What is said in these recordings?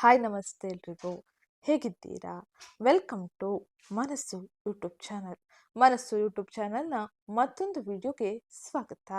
Hi ನಮಸ್ತೆ ಎಲ್ರಿಗೂ. ಹೇಗಿದ್ದೀರಾ? ವೆಲ್ಕಮ್ ಟು ಮನಸ್ಸು ಯೂಟ್ಯೂಬ್ ಚಾನಲ್. ಮನಸ್ಸು ಯೂಟ್ಯೂಬ್ ಚಾನಲ್ನ ಮತ್ತೊಂದು ವಿಡಿಯೋಗೆ ಸ್ವಾಗತ.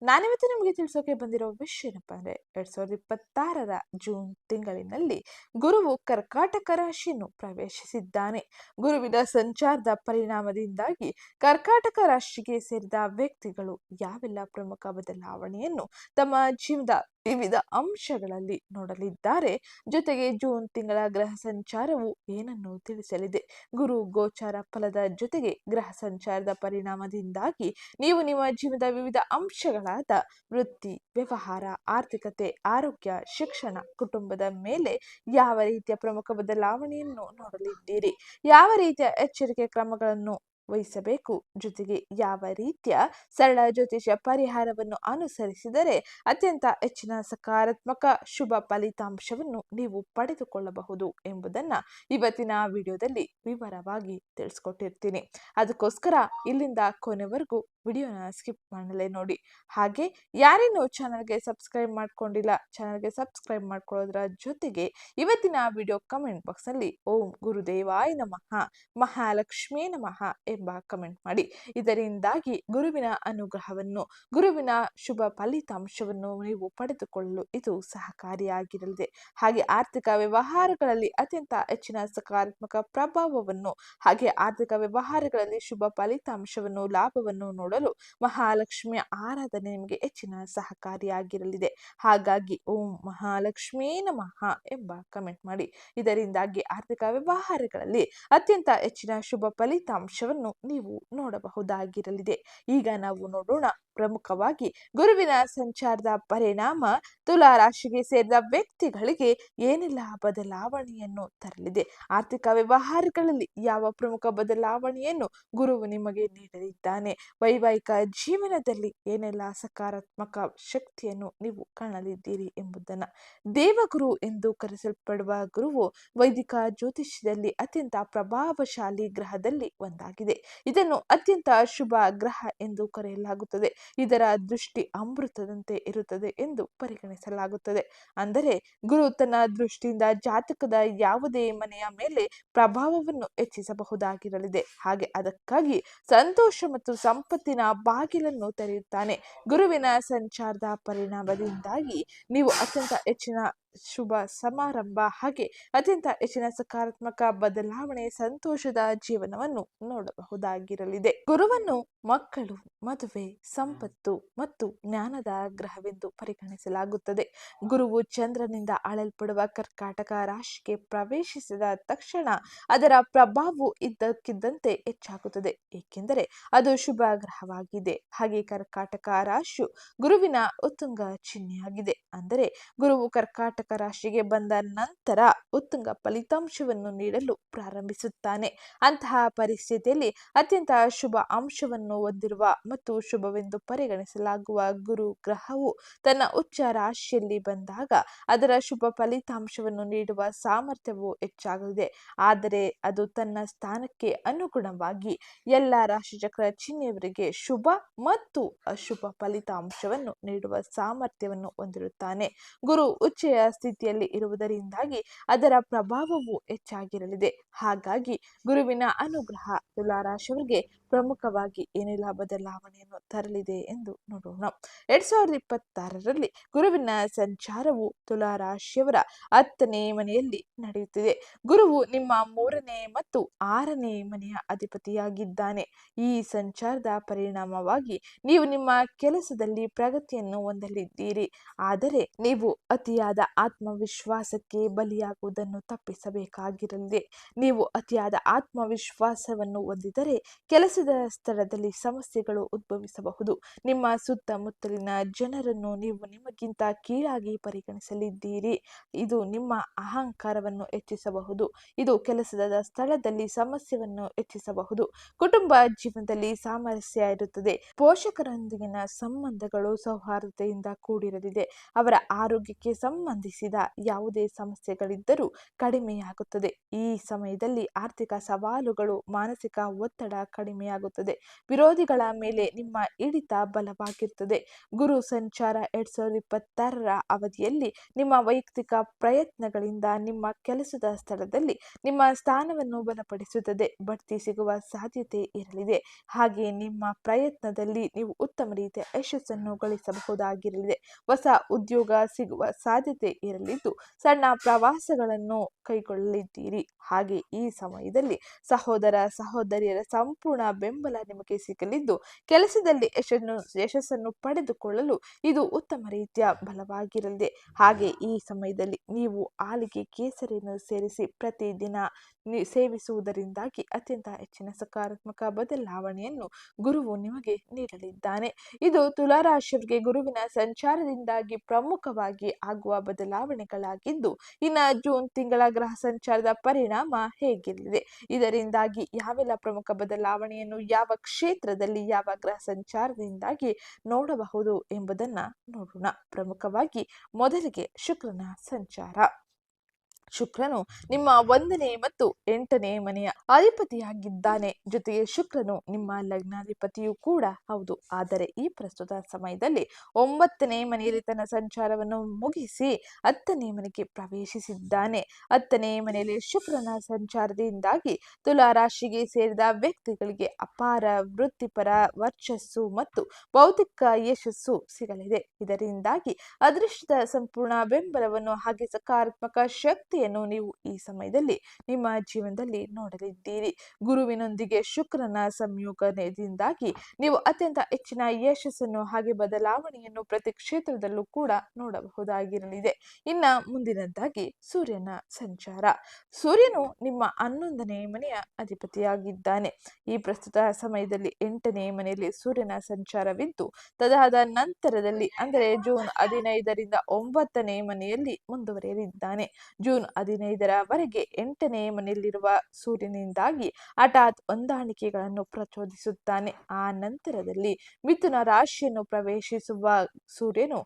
ನಾನಿವತ್ತು ನಿಮಗೆ ತಿಳಿಸೋಕೆ ಬಂದಿರೋ ವಿಷಯ ಏನಪ್ಪ ಅಂದರೆ 2026ರ ಜೂನ್ ತಿಂಗಳಿನಲ್ಲಿ ಗುರುವು ಕರ್ಕಾಟಕ ರಾಶಿಯನ್ನು ಪ್ರವೇಶಿಸಿದ್ದಾನೆ. ಗುರುವಿನ ಸಂಚಾರದ ಪರಿಣಾಮದಿಂದಾಗಿ ಕರ್ಕಾಟಕ ರಾಶಿಗೆ ಸೇರಿದ ವ್ಯಕ್ತಿಗಳು ಯಾವೆಲ್ಲ ಪ್ರಮುಖ ಬದಲಾವಣೆಯನ್ನು ತಮ್ಮ ಜೀವನದ ವಿವಿಧ ಅಂಶಗಳಲ್ಲಿ ನೋಡಲಿದ್ದಾರೆ. ಜೊತೆಗೆ ಜೂನ್ ತಿಂಗಳ ಗ್ರಹ ಸಂಚಾರವು ಏನನ್ನು ತಿಳಿಸಲಿದೆ. ಗುರು ಗೋಚಾರ ಫಲದ ಜೊತೆಗೆ ಗ್ರಹ ಸಂಚಾರದ ಪರಿಣಾಮದಿಂದಾಗಿ ನೀವು ನಿಮ್ಮ ಜೀವನದ ವಿವಿಧ ಅಂಶಗಳಾದ ವೃತ್ತಿ, ವ್ಯವಹಾರ, ಆರ್ಥಿಕತೆ, ಆರೋಗ್ಯ, ಶಿಕ್ಷಣ, ಕುಟುಂಬದ ಮೇಲೆ ಯಾವ ರೀತಿಯ ಪ್ರಮುಖ ಬದಲಾವಣೆಯನ್ನು ನೋಡಲಿದ್ದೀರಿ, ಯಾವ ರೀತಿಯ ಎಚ್ಚರಿಕೆ ಕ್ರಮಗಳನ್ನು ವಹಿಸಬೇಕು, ಜೊತೆಗೆ ಯಾವ ರೀತಿಯ ಸರಳ ಜ್ಯೋತಿಷ ಪರಿಹಾರವನ್ನು ಅನುಸರಿಸಿದರೆ ಅತ್ಯಂತ ಹೆಚ್ಚಿನ ಸಕಾರಾತ್ಮಕ ಶುಭ ಫಲಿತಾಂಶವನ್ನು ನೀವು ಪಡೆದುಕೊಳ್ಳಬಹುದು ಎಂಬುದನ್ನ ಇವತ್ತಿನ ವಿಡಿಯೋದಲ್ಲಿ ವಿವರವಾಗಿ ತಿಳಿಸ್ಕೊಟ್ಟಿರ್ತೀನಿ. ಅದಕ್ಕೋಸ್ಕರ ಇಲ್ಲಿಂದ ಕೊನೆವರೆಗೂ ವಿಡಿಯೋನ ಸ್ಕಿಪ್ ಮಾಡಲೇ ನೋಡಿ. ಹಾಗೆ ಯಾರೇನು ಚಾನಲ್ಗೆ ಸಬ್ಸ್ಕ್ರೈಬ್ ಮಾಡ್ಕೊಂಡಿಲ್ಲ, ಚಾನಲ್ಗೆ ಸಬ್ಸ್ಕ್ರೈಬ್ ಮಾಡ್ಕೊಳ್ಳೋದ್ರ ಜೊತೆಗೆ ಇವತ್ತಿನ ವಿಡಿಯೋ ಕಮೆಂಟ್ ಬಾಕ್ಸ್ನಲ್ಲಿ ಓಂ ಗುರುದೇವಾಯ ನಮಃ, ಮಹಾಲಕ್ಷ್ಮೀ ನಮಃ ಎಂಬ ಕಮೆಂಟ್ ಮಾಡಿ. ಇದರಿಂದಾಗಿ ಗುರುವಿನ ಅನುಗ್ರಹವನ್ನು, ಗುರುವಿನ ಶುಭ ಫಲಿತಾಂಶವನ್ನು ನೀವು ಪಡೆದುಕೊಳ್ಳಲು ಇದು ಸಹಕಾರಿಯಾಗಿರಲಿದೆ. ಹಾಗೆ ಆರ್ಥಿಕ ವ್ಯವಹಾರಗಳಲ್ಲಿ ಅತ್ಯಂತ ಹೆಚ್ಚಿನ ಸಕಾರಾತ್ಮಕ ಪ್ರಭಾವವನ್ನು, ಹಾಗೆ ಆರ್ಥಿಕ ವ್ಯವಹಾರಗಳಲ್ಲಿ ಶುಭ ಫಲಿತಾಂಶವನ್ನು, ಲಾಭವನ್ನು ನೋಡಲು ಮಹಾಲಕ್ಷ್ಮಿಯ ಆರಾಧನೆ ನಿಮಗೆ ಹೆಚ್ಚಿನ ಸಹಕಾರಿಯಾಗಿರಲಿದೆ. ಹಾಗಾಗಿ ಓಂ ಮಹಾಲಕ್ಷ್ಮೀ ನಮಃ ಎಂಬ ಕಮೆಂಟ್ ಮಾಡಿ. ಇದರಿಂದಾಗಿ ಆರ್ಥಿಕ ವ್ಯವಹಾರಗಳಲ್ಲಿ ಅತ್ಯಂತ ಹೆಚ್ಚಿನ ಶುಭ ಫಲಿತಾಂಶವನ್ನು ನೀವು ನೋಡಬಹುದಾಗಿರಲಿದೆ. ಈಗ ನಾವು ನೋಡೋಣ ಪ್ರಮುಖವಾಗಿ ಗುರುವಿನ ಸಂಚಾರದ ಪರಿಣಾಮ ತುಲಾ ರಾಶಿಗೆ ಸೇರಿದ ವ್ಯಕ್ತಿಗಳಿಗೆ ಏನೆಲ್ಲ ಬದಲಾವಣೆಯನ್ನು ತರಲಿದೆ, ಆರ್ಥಿಕ ವ್ಯವಹಾರಗಳಲ್ಲಿ ಯಾವ ಪ್ರಮುಖ ಬದಲಾವಣೆಯನ್ನು ಗುರುವು ನಿಮಗೆ ನೀಡಲಿದ್ದಾನೆ, ವೈವಾಹಿಕ ಜೀವನದಲ್ಲಿ ಏನೆಲ್ಲ ಸಕಾರಾತ್ಮಕ ಶಕ್ತಿಯನ್ನು ನೀವು ಕಾಣಲಿದ್ದೀರಿ ಎಂಬುದನ್ನು. ದೇವಗುರು ಎಂದು ಕರೆಸಲ್ಪಡುವ ಗುರುವು ವೈದಿಕ ಜ್ಯೋತಿಷ್ಯದಲ್ಲಿ ಅತ್ಯಂತ ಪ್ರಭಾವಶಾಲಿ ಗ್ರಹದಲ್ಲಿ ಒಂದಾಗಿದೆ. ಇದನ್ನು ಅತ್ಯಂತ ಶುಭ ಗ್ರಹ ಎಂದು ಕರೆಯಲಾಗುತ್ತದೆ. ಇದರ ದೃಷ್ಟಿ ಅಮೃತದಂತೆ ಇರುತ್ತದೆ ಎಂದು ಪರಿಗಣಿಸಲಾಗುತ್ತದೆ. ಅಂದರೆ ಗುರು ತನ್ನ ದೃಷ್ಟಿಯಿಂದ ಜಾತಕದ ಯಾವುದೇ ಮನೆಯ ಮೇಲೆ ಪ್ರಭಾವವನ್ನು ಹೆಚ್ಚಿಸಬಹುದಾಗಿರಲಿದೆ. ಹಾಗೆ ಅದಕ್ಕಾಗಿ ಸಂತೋಷ ಮತ್ತು ಸಂಪತ್ತಿನ ಬಾಗಿಲನ್ನು ತೆರೆಯುತ್ತಾನೆ. ಗುರುವಿನ ಸಂಚಾರದ ಪರಿಣಾಮದಿಂದಾಗಿ ನೀವು ಅತ್ಯಂತ ಹೆಚ್ಚಿನ ಶುಭ ಸಮಾರಂಭ, ಹಾಗೆ ಅತ್ಯಂತ ಹೆಚ್ಚಿನ ಸಕಾರಾತ್ಮಕ ಬದಲಾವಣೆ, ಸಂತೋಷದ ಜೀವನವನ್ನು ನೋಡಬಹುದಾಗಿರಲಿದೆ. ಗುರುವನ್ನು ಮಕ್ಕಳು, ಮದುವೆ, ಸಂಪತ್ತು ಮತ್ತು ಜ್ಞಾನದ ಗ್ರಹವೆಂದು ಪರಿಗಣಿಸಲಾಗುತ್ತದೆ. ಗುರುವು ಚಂದ್ರನಿಂದ ಆಳಲ್ಪಡುವ ಕರ್ಕಾಟಕ ರಾಶಿಗೆ ಪ್ರವೇಶಿಸಿದ ತಕ್ಷಣ ಅದರ ಪ್ರಭಾವವು ಇದ್ದಕ್ಕಿದ್ದಂತೆ ಹೆಚ್ಚಾಗುತ್ತದೆ, ಏಕೆಂದರೆ ಅದು ಶುಭ ಗ್ರಹವಾಗಿದೆ. ಹಾಗೆ ಕರ್ಕಾಟಕ ರಾಶಿಯು ಗುರುವಿನ ಉತ್ತುಂಗ ಚಿಹ್ನೆಯಾಗಿದೆ. ಅಂದರೆ ಗುರುವು ಕರ್ಕಾಟಕ ರಾಶಿಗೆ ಬಂದ ನಂತರ ಉತ್ತುಂಗ ಫಲಿತಾಂಶವನ್ನು ನೀಡಲು ಪ್ರಾರಂಭಿಸುತ್ತಾನೆ. ಅಂತಹ ಪರಿಸ್ಥಿತಿಯಲ್ಲಿ ಅತ್ಯಂತ ಶುಭ ಅಂಶವನ್ನು ಹೊಂದಿರುವ ಮತ್ತು ಶುಭವೆಂದು ಪರಿಗಣಿಸಲಾಗುವ ಗುರು ಗ್ರಹವು ತನ್ನ ಉಚ್ಚ ರಾಶಿಯಲ್ಲಿ ಬಂದಾಗ ಅದರ ಶುಭ ಫಲಿತಾಂಶವನ್ನು ನೀಡುವ ಸಾಮರ್ಥ್ಯವು ಹೆಚ್ಚಾಗಲಿದೆ. ಆದರೆ ಅದು ತನ್ನ ಸ್ಥಾನಕ್ಕೆ ಅನುಗುಣವಾಗಿ ಎಲ್ಲ ರಾಶಿಚಕ್ರ ಚಿಹ್ನೆಯವರಿಗೆ ಶುಭ ಮತ್ತು ಅಶುಭ ಫಲಿತಾಂಶವನ್ನು ನೀಡುವ ಸಾಮರ್ಥ್ಯವನ್ನು ಹೊಂದಿರುತ್ತಾನೆ. ಗುರು ಉಚ್ಚೆಯ ಸ್ಥಿತಿಯಲ್ಲಿ ಇರುವುದರಿಂದಾಗಿ ಅದರ ಪ್ರಭಾವವು ಹೆಚ್ಚಾಗಿರಲಿದೆ. ಹಾಗಾಗಿ ಗುರುವಿನ ಅನುಗ್ರಹ ತುಲಾರಾಶಿಯವರಿಗೆ ಪ್ರಮುಖವಾಗಿ ಏನೆಲ್ಲ ಬದಲಾವಣೆಯನ್ನು ತರಲಿದೆ ಎಂದು ನೋಡೋಣ. 2026ರಲ್ಲಿ ಗುರುವಿನ ಸಂಚಾರವು ತುಲಾ ರಾಶಿಯವರ 10ನೇ ಮನೆಯಲ್ಲಿ ನಡೆಯುತ್ತಿದೆ. ಗುರುವು ನಿಮ್ಮ 3ನೇ ಮತ್ತು 6ನೇ ಮನೆಯ ಅಧಿಪತಿಯಾಗಿದ್ದಾನೆ. ಈ ಸಂಚಾರದ ಪರಿಣಾಮವಾಗಿ ನೀವು ನಿಮ್ಮ ಕೆಲಸದಲ್ಲಿ ಪ್ರಗತಿಯನ್ನು ಹೊಂದಲಿದ್ದೀರಿ. ಆದರೆ ನೀವು ಅತಿಯಾದ ಆತ್ಮವಿಶ್ವಾಸಕ್ಕೆ ಬಲಿಯಾಗುವುದನ್ನು ತಪ್ಪಿಸಬೇಕಾಗಿರಲಿದೆ. ನೀವು ಅತಿಯಾದ ಆತ್ಮವಿಶ್ವಾಸವನ್ನು ಹೊಂದಿದರೆ ಕೆಲಸದ ಸ್ಥಳದಲ್ಲಿ ಸಮಸ್ಯೆಗಳು ಉದ್ಭವಿಸಬಹುದು. ನಿಮ್ಮ ಸುತ್ತಮುತ್ತಲಿನ ಜನರನ್ನು ನೀವು ನಿಮಗಿಂತ ಕೀಳಾಗಿ ಪರಿಗಣಿಸಲಿದ್ದೀರಿ. ಇದು ನಿಮ್ಮ ಅಹಂಕಾರವನ್ನು ಹೆಚ್ಚಿಸಬಹುದು. ಇದು ಕೆಲಸದ ಸ್ಥಳದಲ್ಲಿ ಸಮಸ್ಯೆಯನ್ನು ಹೆಚ್ಚಿಸಬಹುದು. ಕುಟುಂಬ ಜೀವನದಲ್ಲಿ ಸಾಮರಸ್ಯ ಇರುತ್ತದೆ. ಪೋಷಕರೊಂದಿಗಿನ ಸಂಬಂಧಗಳು ಸೌಹಾರ್ದತೆಯಿಂದ ಕೂಡಿರಲಿದೆ. ಅವರ ಆರೋಗ್ಯಕ್ಕೆ ಸಂಬಂಧಿಸಿದ ಸಂಬಂಧಿಸಿದ ಯಾವುದೇ ಸಮಸ್ಯೆಗಳಿದ್ದರೂ ಕಡಿಮೆಯಾಗುತ್ತದೆ. ಈ ಸಮಯದಲ್ಲಿ ಆರ್ಥಿಕ ಸವಾಲುಗಳು, ಮಾನಸಿಕ ಒತ್ತಡ ಕಡಿಮೆಯಾಗುತ್ತದೆ. ವಿರೋಧಿಗಳ ಮೇಲೆ ನಿಮ್ಮ ಹಿಡಿತ ಬಲವಾಗಿರುತ್ತದೆ. ಗುರು ಸಂಚಾರ 2026ರ ಅವಧಿಯಲ್ಲಿ ನಿಮ್ಮ ವೈಯಕ್ತಿಕ ಪ್ರಯತ್ನಗಳಿಂದ ನಿಮ್ಮ ಕೆಲಸದ ಸ್ಥಳದಲ್ಲಿ ನಿಮ್ಮ ಸ್ಥಾನವನ್ನು ಬಲಪಡಿಸುತ್ತದೆ. ಬಡ್ತಿ ಸಿಗುವ ಸಾಧ್ಯತೆ ಇರಲಿದೆ. ಹಾಗೆ ನಿಮ್ಮ ಪ್ರಯತ್ನದಲ್ಲಿ ನೀವು ಉತ್ತಮ ರೀತಿಯ ಯಶಸ್ಸನ್ನು ಗಳಿಸಬಹುದಾಗಿರಲಿದೆ. ಹೊಸ ಉದ್ಯೋಗ ಸಿಗುವ ಸಾಧ್ಯತೆ ಇರಲಿದ್ದು, ಸಣ್ಣ ಪ್ರವಾಸಗಳನ್ನು ಕೈಗೊಳ್ಳಲಿದ್ದೀರಿ. ಹಾಗೆ ಈ ಸಮಯದಲ್ಲಿ ಸಹೋದರ ಸಹೋದರಿಯರ ಸಂಪೂರ್ಣ ಬೆಂಬಲ ನಿಮಗೆ ಸಿಗಲಿದ್ದು, ಕೆಲಸದಲ್ಲಿ ಯಶಸ್ಸನ್ನು ಪಡೆದುಕೊಳ್ಳಲು ಇದು ಉತ್ತಮ ರೀತಿಯ ಬಲವಾಗಿರಲಿದೆ. ಹಾಗೆ ಈ ಸಮಯದಲ್ಲಿ ನೀವು ಹಾಲಿಗೆ ಕೇಸರಿಯನ್ನು ಸೇರಿಸಿ ಪ್ರತಿದಿನ ಸೇವಿಸುವುದರಿಂದಾಗಿ ಅತ್ಯಂತ ಹೆಚ್ಚಿನ ಸಕಾರಾತ್ಮಕ ಬದಲಾವಣೆಯನ್ನು ಗುರುವು ನಿಮಗೆ ನೀಡಲಿದ್ದಾನೆ. ಇದು ತುಲಾರಾಶಿಯವರಿಗೆ ಗುರುವಿನ ಸಂಚಾರದಿಂದಾಗಿ ಪ್ರಮುಖವಾಗಿ ಆಗುವ ಬದಲಾವಣೆಗಳಾಗಿದ್ದು, ಇನ್ನು ಜೂನ್ ತಿಂಗಳ ಗ್ರಹ ಸಂಚಾರದ ಪರಿಣಾಮ ಹೇಗಿರಲಿದೆ, ಇದರಿಂದಾಗಿ ಯಾವೆಲ್ಲ ಪ್ರಮುಖ ಬದಲಾವಣೆಯನ್ನು ಯಾವ ಕ್ಷೇತ್ರದಲ್ಲಿ ಯಾವ ಗ್ರಹ ಸಂಚಾರದಿಂದಾಗಿ ನೋಡಬಹುದು ಎಂಬುದನ್ನ ನೋಡೋಣ. ಪ್ರಮುಖವಾಗಿ ಮೊದಲಿಗೆ ಶುಕ್ರನ ಸಂಚಾರ. ಶುಕ್ರನು ನಿಮ್ಮ 1ನೇ ಮತ್ತು 8ನೇ ಮನೆಯ ಅಧಿಪತಿಯಾಗಿದ್ದಾನೆ. ಜೊತೆಗೆ ಶುಕ್ರನು ನಿಮ್ಮ ಲಗ್ನಾಧಿಪತಿಯೂ ಕೂಡ ಹೌದು. ಆದರೆ ಈ ಪ್ರಸ್ತುತ ಸಮಯದಲ್ಲಿ 9ನೇ ಮನೆಯಲ್ಲಿ ತನ್ನ ಸಂಚಾರವನ್ನು ಮುಗಿಸಿ 10ನೇ ಮನೆಗೆ ಪ್ರವೇಶಿಸಿದ್ದಾನೆ. 10ನೇ ಮನೆಯಲ್ಲಿ ಶುಕ್ರನ ಸಂಚಾರದಿಂದಾಗಿ ತುಲಾ ರಾಶಿಗೆ ಸೇರಿದ ವ್ಯಕ್ತಿಗಳಿಗೆ ಅಪಾರ ವೃತ್ತಿಪರ ವರ್ಚಸ್ಸು ಮತ್ತು ಭೌತಿಕ ಯಶಸ್ಸು ಸಿಗಲಿದೆ. ಇದರಿಂದಾಗಿ ಅದೃಷ್ಟದ ಸಂಪೂರ್ಣ ಬೆಂಬಲವನ್ನು ಹಾಗೆ ಸಕಾರಾತ್ಮಕ ಶಕ್ತಿಯನ್ನು ನೀವು ಈ ಸಮಯದಲ್ಲಿ ನಿಮ್ಮ ಜೀವನದಲ್ಲಿ ನೋಡಲಿದ್ದೀರಿ. ಗುರುವಿನೊಂದಿಗೆ ಶುಕ್ರನ ಸಂಯೋಗದಿಂದಾಗಿ ನೀವು ಅತ್ಯಂತ ಹೆಚ್ಚಿನ ಯಶಸ್ಸನ್ನು ಹಾಗೆ ಬದಲಾವಣೆಯನ್ನು ಪ್ರತಿ ಕ್ಷೇತ್ರದಲ್ಲೂ ಕೂಡ ನೋಡಬಹುದಾಗಿರಲಿದೆ. ಇನ್ನ ಮುಂದಿನದ್ದಾಗಿ ಸೂರ್ಯನ ಸಂಚಾರ. ಸೂರ್ಯನು ನಿಮ್ಮ 11ನೇ ಮನೆಯ ಅಧಿಪತಿಯಾಗಿದ್ದಾನೆ. ಈ ಪ್ರಸ್ತುತ ಸಮಯದಲ್ಲಿ 8ನೇ ಮನೆಯಲ್ಲಿ ಸೂರ್ಯನ ಸಂಚಾರವಿದ್ದು, ತದಾದ ನಂತರದಲ್ಲಿ ಅಂದರೆ ಜೂನ್ 15ರಿಂದ 9ನೇ ಮನೆಯಲ್ಲಿ ಮುಂದುವರಿಯಲಿದ್ದಾನೆ. ಜೂನ್ 15ರವರೆಗೆ 8ನೇ ಮನೆಯಲ್ಲಿರುವ ಸೂರ್ಯನಿಂದಾಗಿ ಹಠಾತ್ ಹೊಂದಾಣಿಕೆಗಳನ್ನು ಪ್ರಚೋದಿಸುತ್ತಾನೆ. ಆ ನಂತರದಲ್ಲಿ ಮಿಥುನ ರಾಶಿಯನ್ನು ಪ್ರವೇಶಿಸುವ ಸೂರ್ಯನು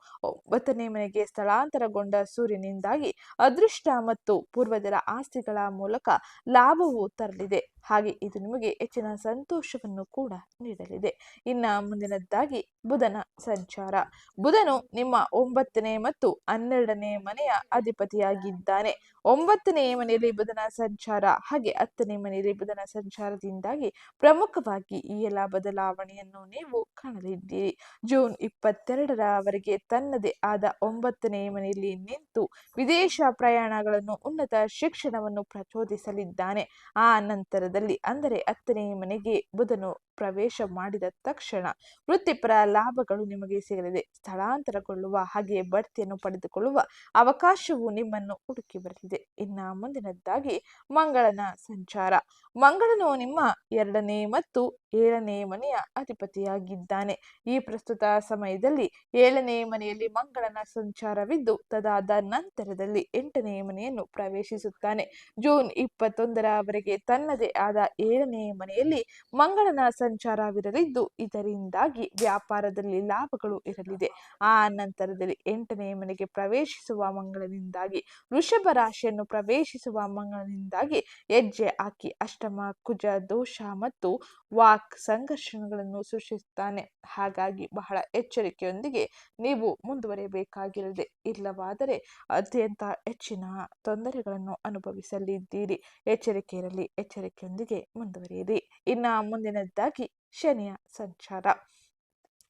9ನೇ ಮನೆಗೆ ಸ್ಥಳಾಂತರಗೊಂಡ ಸೂರ್ಯನಿಂದಾಗಿ ಅದೃಷ್ಟ ಮತ್ತು ಪೂರ್ವಜರ ಆಸ್ತಿಗಳ ಮೂಲಕ ಲಾಭವು ತರಲಿದೆ. ಹಾಗೆ ಇದು ನಿಮಗೆ ಹೆಚ್ಚಿನ ಸಂತೋಷವನ್ನು ಕೂಡ ನೀಡಲಿದೆ. ಇನ್ನ ಮುಂದಿನದ್ದಾಗಿ ಬುಧನ ಸಂಚಾರ. ಬುಧನು ನಿಮ್ಮ 9ನೇ ಮತ್ತು 12ನೇ ಮನೆಯ ಅಧಿಪತಿಯಾಗಿದ್ದಾನೆ. 9ನೇ ಮನೆಯಲ್ಲಿ ಬುಧನ ಸಂಚಾರ ಹಾಗೆ 10ನೇ ಮನೆಯಲ್ಲಿ ಬುಧನ ಸಂಚಾರದಿಂದಾಗಿ ಪ್ರಮುಖವಾಗಿ ಈ ಎಲ್ಲ ಬದಲಾವಣೆಯನ್ನು ನೀವು ಕಾಣಲಿದ್ದೀರಿ. ಜೂನ್ 22ರವರೆಗೆ ತನ್ನದೇ ಆದ 9ನೇ ಮನೆಯಲ್ಲಿ ನಿಂತು ವಿದೇಶ ಪ್ರಯಾಣಗಳನ್ನು, ಉನ್ನತ ಶಿಕ್ಷಣವನ್ನು ಪ್ರಚೋದಿಸಲಿದ್ದಾನೆ. ಆ ನಂತರದಲ್ಲಿ ಅಂದರೆ 10ನೇ ಮನೆಗೆ ಬುಧನು ಪ್ರವೇಶ ಮಾಡಿದ ತಕ್ಷಣ ವೃತ್ತಿಪರ ಲಾಭಗಳು ನಿಮಗೆ ಸಿಗಲಿದೆ. ಸ್ಥಳಾಂತರಗೊಳ್ಳುವ ಹಾಗೆ ಬಡ್ತಿಯನ್ನು ಪಡೆದುಕೊಳ್ಳುವ ಅವಕಾಶವು ನಿಮ್ಮನ್ನು ಹುಡುಕಿ ಬರಲಿದೆ. ಇನ್ನ ಮುಂದಿನದ್ದಾಗಿ ಮಂಗಳನ ಸಂಚಾರ. ಮಂಗಳನು ನಿಮ್ಮ 2ನೇ ಮತ್ತು 7ನೇ ಮನೆಯ ಅಧಿಪತಿಯಾಗಿದ್ದಾನೆ. ಈ ಪ್ರಸ್ತುತ ಸಮಯದಲ್ಲಿ 7ನೇ ಮನೆಯಲ್ಲಿ ಮಂಗಳನ ಸಂಚಾರವಿದ್ದು, ತದಾದ ನಂತರದಲ್ಲಿ 8ನೇ ಮನೆಯನ್ನು ಪ್ರವೇಶಿಸುತ್ತಾನೆ. ಜೂನ್ 21ರವರೆಗೆ ತನ್ನದೇ ಆದ 7ನೇ ಮನೆಯಲ್ಲಿ ಮಂಗಳನ ಸಂಚಾರವಿರಲಿದ್ದು, ಇದರಿಂದಾಗಿ ವ್ಯಾಪಾರದಲ್ಲಿ ಲಾಭಗಳು ಇರಲಿದೆ. ಆ ನಂತರದಲ್ಲಿ 8ನೇ ಮನೆಗೆ ಪ್ರವೇಶಿಸುವ ಮಂಗಳನಿಂದಾಗಿ, ವೃಷಭ ರಾಶಿಯನ್ನು ಪ್ರವೇಶಿಸುವ ಮಂಗಳನಿಂದಾಗಿ ಹೆಜ್ಜೆ ಹಾಕಿ ಅಷ್ಟಮ ಕುಜ ದೋಷ ಮತ್ತು ವಾಕ್ ಸಂಘರ್ಷಗಳನ್ನು ಸೃಷ್ಟಿಸುತ್ತಾನೆ. ಹಾಗಾಗಿ ಬಹಳ ಎಚ್ಚರಿಕೆಯೊಂದಿಗೆ ನೀವು ಮುಂದುವರಿಯಬೇಕಾಗಿರದೆ, ಇಲ್ಲವಾದರೆ ಅತ್ಯಂತ ಹೆಚ್ಚಿನ ತೊಂದರೆಗಳನ್ನು ಅನುಭವಿಸಲಿದ್ದೀರಿ. ಎಚ್ಚರಿಕೆ ಇರಲಿ, ಎಚ್ಚರಿಕೆಯೊಂದಿಗೆ ಮುಂದುವರಿಯಿರಿ. ಇನ್ನ ಮುಂದಿನದ್ದಾಗಿ ಶನಿಯ ಸಂಚಾರ.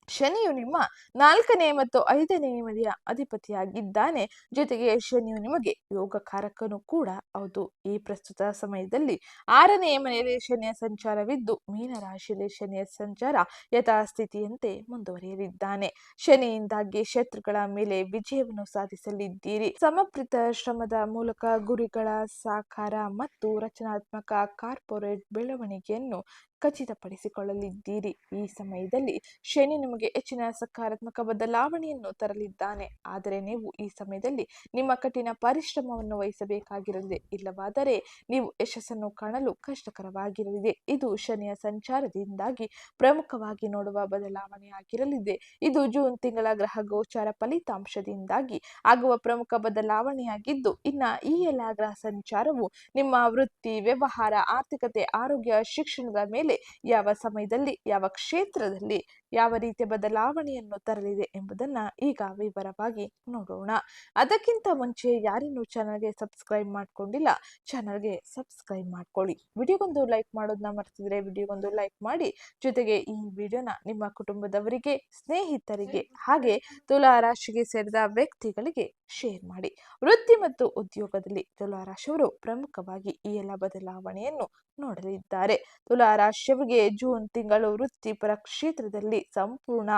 ಶನಿಯು ನಿಮ್ಮ 4ನೇ ಮತ್ತು 5ನೇ ಮನೆಯ ಅಧಿಪತಿಯಾಗಿದ್ದಾನೆ. ಜೊತೆಗೆ ಶನಿಯು ನಿಮಗೆ ಯೋಗಕಾರಕನು ಕೂಡ ಹೌದು. ಈ ಪ್ರಸ್ತುತ ಸಮಯದಲ್ಲಿ 6ನೇ ಮನೆಯಲ್ಲಿ ಶನಿಯ ಸಂಚಾರವಿದ್ದು, ಮೀನ ರಾಶಿಯಲ್ಲಿ ಶನಿಯ ಸಂಚಾರ ಯಥಾಸ್ಥಿತಿಯಂತೆ ಮುಂದುವರಿಯಲಿದ್ದಾನೆ. ಶನಿಯಿಂದಾಗಿ ಶತ್ರುಗಳ ಮೇಲೆ ವಿಜಯವನ್ನು ಸಾಧಿಸಲಿದ್ದೀರಿ. ಸಮರ್ಪಿತ ಶ್ರಮದ ಮೂಲಕ ಗುರಿಗಳ ಸಾಕಾರ ಮತ್ತು ರಚನಾತ್ಮಕ ಕಾರ್ಪೊರೇಟ್ ಬೆಳವಣಿಗೆಯನ್ನು ಖಚಿತಪಡಿಸಿಕೊಳ್ಳಲಿದ್ದೀರಿ. ಈ ಸಮಯದಲ್ಲಿ ಶನಿ ನಿಮಗೆ ಹೆಚ್ಚಿನ ಸಕಾರಾತ್ಮಕ ಬದಲಾವಣೆಯನ್ನು ತರಲಿದ್ದಾನೆ. ಆದರೆ ನೀವು ಈ ಸಮಯದಲ್ಲಿ ನಿಮ್ಮ ಕಠಿಣ ಪರಿಶ್ರಮವನ್ನು ವಹಿಸಬೇಕಾಗಿರಲಿದೆ. ಇಲ್ಲವಾದರೆ ನೀವು ಯಶಸ್ಸನ್ನು ಕಾಣಲು ಕಷ್ಟಕರವಾಗಿರಲಿದೆ. ಇದು ಶನಿಯ ಸಂಚಾರದಿಂದಾಗಿ ಪ್ರಮುಖವಾಗಿ ನೋಡುವ ಬದಲಾವಣೆಯಾಗಿರಲಿದೆ. ಇದು ಜೂನ್ ತಿಂಗಳ ಗ್ರಹ ಗೋಚಾರ ಫಲಿತಾಂಶದಿಂದಾಗಿ ಆಗುವ ಪ್ರಮುಖ ಬದಲಾವಣೆಯಾಗಿದ್ದು, ಇನ್ನು ಈ ಎಲ್ಲ ಗ್ರಹ ಸಂಚಾರವು ನಿಮ್ಮ ವೃತ್ತಿ, ವ್ಯವಹಾರ, ಆರ್ಥಿಕತೆ, ಆರೋಗ್ಯ, ಶಿಕ್ಷಣದ ಮೇಲೆ ಯಾವ ಸಮಯದಲ್ಲಿ, ಯಾವ ಕ್ಷೇತ್ರದಲ್ಲಿ ಯಾವ ರೀತಿಯ ಬದಲಾವಣೆಯನ್ನು ತರಲಿದೆ ಎಂಬುದನ್ನ ಈಗ ವಿವರವಾಗಿ ನೋಡೋಣ. ಅದಕ್ಕಿಂತ ಮುಂಚೆ ಯಾರಿನ್ನೂ ಚಾನಲ್ಗೆ ಸಬ್ಸ್ಕ್ರೈಬ್ ಮಾಡ್ಕೊಂಡಿಲ್ಲ, ಚಾನಲ್ಗೆ ಸಬ್ಸ್ಕ್ರೈಬ್ ಮಾಡ್ಕೊಳ್ಳಿ. ವಿಡಿಯೋಗೊಂದು ಲೈಕ್ ಮಾಡೋದನ್ನ ಮರ್ತಿದ್ರೆ ವಿಡಿಯೋಗೊಂದು ಲೈಕ್ ಮಾಡಿ. ಜೊತೆಗೆ ಈ ವಿಡಿಯೋನ ನಿಮ್ಮ ಕುಟುಂಬದವರಿಗೆ, ಸ್ನೇಹಿತರಿಗೆ ಹಾಗೆ ತುಲಾ ರಾಶಿಗೆ ಸೇರಿದ ವ್ಯಕ್ತಿಗಳಿಗೆ ಶೇರ್ ಮಾಡಿ. ವೃತ್ತಿ ಮತ್ತು ಉದ್ಯೋಗದಲ್ಲಿ ತುಲಾ ರಾಶಿಯವರು ಪ್ರಮುಖವಾಗಿ ಈ ಎಲ್ಲ ಬದಲಾವಣೆಯನ್ನು ನೋಡಲಿದ್ದಾರೆ. ತುಲಾ ರಾಶಿಯವರಿಗೆ ಜೂನ್ ತಿಂಗಳು ವೃತ್ತಿಪರ ಕ್ಷೇತ್ರದಲ್ಲಿ ಸಂಪೂರ್ಣ